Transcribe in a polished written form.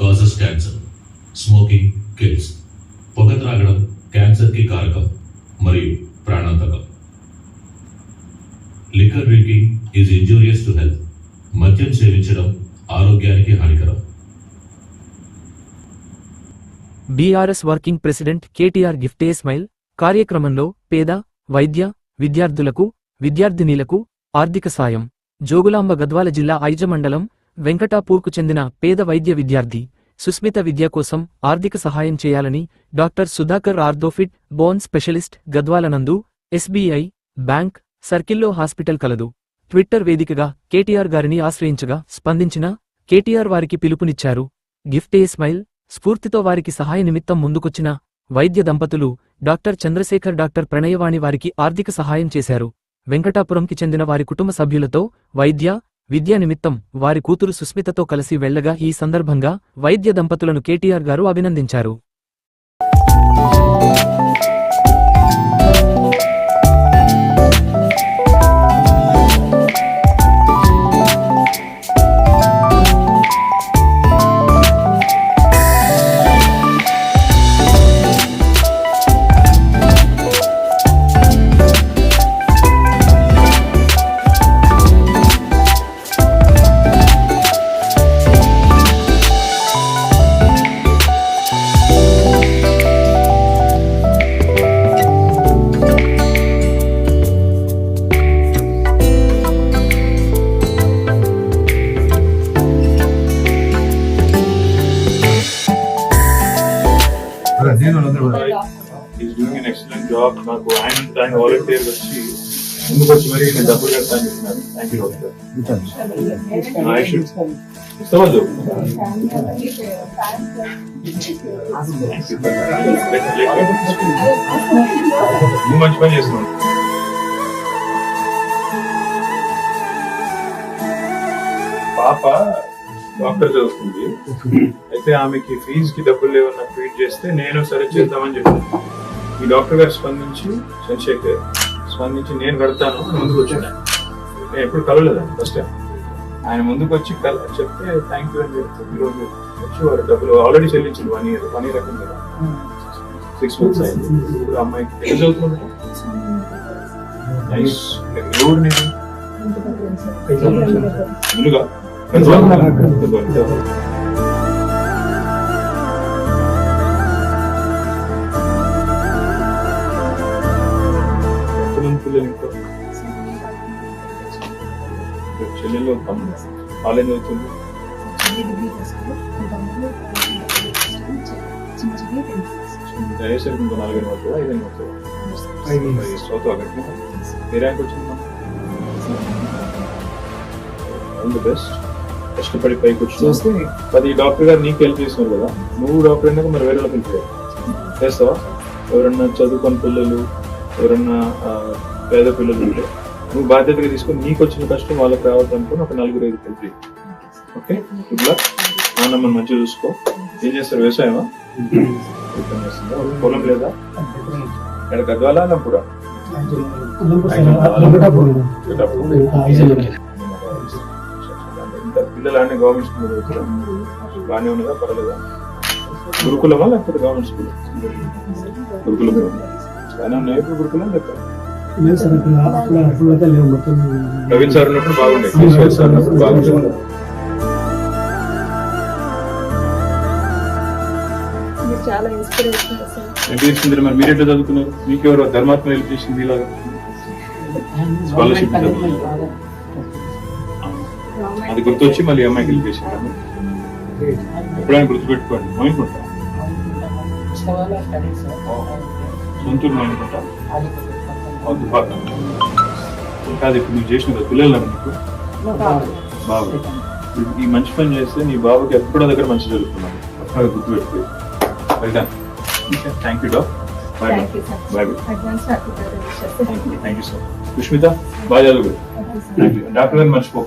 causes cancer. Smoking kills. పొగ త్రాగడం cancer కి కారకం మరియు ప్రాణాంతకం. Liquor drinking is injurious to health. మద్యం సేవించడం ఆరోగ్యానికి హానికరం. BRS working president KTR gift a smile కార్యక్రమంలో పేద, వైద్య, విద్యార్థులకు, విద్యార్థినీలకు ఆర్థిక సాయం. జోగులాంబ గద్వాల జిల్లా ఐజ మండలం వెంకటాపూర్కు చెందిన పేద వైద్య విద్యార్థి సుస్మిత విద్య కోసం ఆర్థిక సహాయం చేయాలని doctor Sudhakar orthopaedic bone specialist Gadwal నందు ఎస్బీఐ బ్యాంక్ సర్కిల్లో హాస్పిటల్ కలదు. ట్విట్టర్ వేదికగా కేటీఆర్ గారిని ఆశ్రయించగా స్పందించిన కేటీఆర్ వారికి పిలుపునిచ్చారు. గిఫ్ట్ ఏ స్మైల్ స్ఫూర్తితో వారికి సహాయ నిమిత్తం ముందుకొచ్చిన వైద్య దంపతులు డాక్టర్ చంద్రశేఖర్, డాక్టర్ ప్రణయవాణి వారికి ఆర్థిక సహాయం చేశారు. వెంకటాపురంకి చెందిన వారి కుటుంబ సభ్యులతో వైద్య, విద్యా నిమిత్తం వారి కూతురు సుస్మితతో కలిసి వెళ్లగా ఈ సందర్భంగా వైద్య దంపతులను కేటీఆర్ గారు అభినందించారు. He's doing an excellent job. నాకు ఆయన వాలంటీర్ వచ్చి ముందుకు వచ్చి మరి నేను డబ్బులు కడతాను చెప్తున్నాను. Thank you doctor. ఇస్తామదు నువ్వు మంచి పని చేస్తున్నావు. పాప డాక్టర్ చదువుతుంది. అయితే ఆమెకి ఫీజుకి డబ్బులు లేవన్న ట్వీట్ చేస్తే నేను సరే చేద్దామని చెప్పాను. ఈ డాక్టర్ గారు స్పందించి, చంద్రశేఖర్ స్పందించి నేను కడతాను అని ముందుకు వచ్చాను. నేను ఎప్పుడు కలవలేదండి, ఫస్ట్ టైం ఆయన ముందుకు వచ్చి చెప్తే థ్యాంక్ యూ అని చెప్తే ఈరోజు వచ్చి వారు డబ్బులు ఆల్రెడీ చెల్లించింది 1 year రకం కదా 6 months అయింది. ఇప్పుడు అమ్మాయికి ఎక్కడ చదువుతుంది? నైస్. ఎవరు నేను ముందుగా చెల్లెల్లో కాలేజ్ అవుతుంది. అయ్యేసరికి ఇంకో 4 అవుతుందా 5 అవుతుందా? 5 ఏ ర్యాంక్ వచ్చింది? All the best. కష్టపడి పైకి వచ్చి చూస్తే అది డాక్టర్ గారు నీకు హెల్ప్ చేస్తున్నారు కదా, నువ్వు డాక్టర్ అయినాక మరి వేరే వాళ్ళకి హెల్ప్ చేస్తావా? ఎవరన్నా చదువుకొని పిల్లలు, ఎవరన్నా పేద పిల్లలు ఉంటే నువ్వు బాధ్యతగా తీసుకొని నీకు వచ్చిన కష్టం వాళ్ళకి రావద్దు అనుకుని ఒక 4-5 హెల్ప్ చేయి. Okay, good luck. నాన్నమ్మని మంచిగా చూసుకో. ఏం చేస్తారు? వ్యవసాయమా? పొలం లేదా? ఇక్కడ గద్వాలా లంపుడా? పిల్లలు అన్ని గవర్నమెంట్ స్కూల్ చదువుతారా? బాగానే ఉన్నదా? పర్వాలేదా? గురుకులమా లేకపోతే గవర్నమెంట్ స్కూల్? గురుకులం బాగానే ఉన్నాయి. ఇప్పుడు గురుకులం లేక నవీన్ సార్ ఉన్నప్పుడు బాగుండే, సార్ ఉన్నప్పుడు బాగుండే. ఇన్స్పిరేషన్ మరి మీరు ఎట్లా చదువుతున్నారు? మీకెవరు ధర్మాత్మ హెల్ప్ చేసింది ఇలాగా? స్కాలర్షిప్ అది గుర్తొచ్చి మళ్ళీ అమ్మాయికి హెల్ప్ చేసింది. ఎప్పుడైనా గుర్తుపెట్టుకోండి. అనుకుంటా సొంతూరు అనుకుంటా కాదు. ఇప్పుడు నువ్వు చేసిన కదా పిల్లలు నీకు బాబు, ఈ మంచి పని చేస్తే నీ బాబుకి ఎప్పుడో దగ్గర మంచి జరుగుతున్నాను. అక్కడ గుర్తుపెట్టుకో. వెళ్తాను. Thank you doc. Bye bye. Thank you sir. Sushmita బాగా చదువు. Thank you. డాక్టర్ గారిని మర్చిపో.